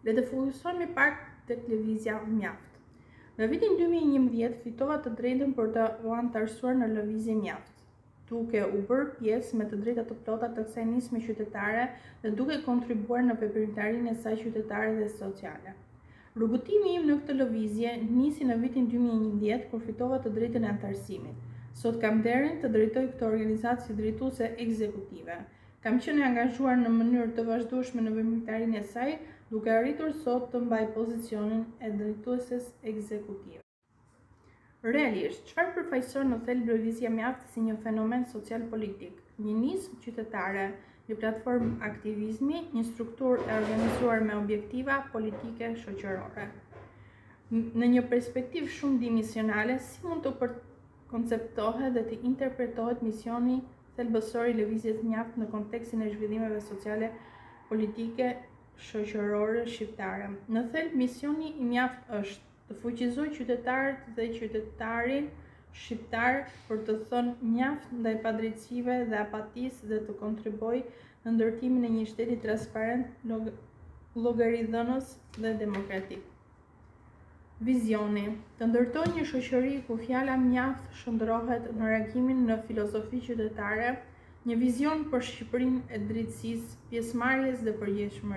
Le të fokusohemi pak tek lëvizja mjaft. Në vitin 2011 fitova të drejtën për të u anëtarësuar në lëvizje mjaft, duke u bërë pjesë me të drejta të plota të kësaj nisme qytetare dhe duke kontribuar në veprimtarinë e saj qytetare dhe sociale. Rrugëtimi im në këtë lëvizje nisi në vitin 2011 kur fitova të drejtën e anëtarësimit. Sot kam nderin të drejtoj këtë organizatë si drejtuese ekzekutive. Kam qenë e angazhuar në mënyrë të vazhdueshme në veprimtarinë e saj, duke arritur sot të mbaj pozicionin e drejtueses ekzekutive. Realisht, çfarë përfaqëson në thelb lëvizja mjaft si një fenomen social-politik, një nismë qytetare, një platformë aktivizmi, një strukturë e organizuar me objektiva politike shoqërore. Në një perspektivë shumë dimensionale, si mund të konceptohet dhe të interpretohet misioni thelbësor i lëvizjes mjaft në kontekstin e zhvillimeve sociale, politike, shoqërore shqiptare? Në thelb, misioni i mjaft është të fuqizojë qytetarët dhe qytetarin shqiptar për të thënë mjaft ndaj padrejtësive dhe apatisë dhe të kontribuojë në ndërtimin e një shteti transparent, llogaridhënës dhe demokratik. Vizioni: të ndërtojë një shoqëri ku fjala mjaft shndërrohet në reagimin në filozofi qytetare, një vizion për Shqipërinë e drejtësisë, pjesëmarrjes dhe përgjegjshmërisë.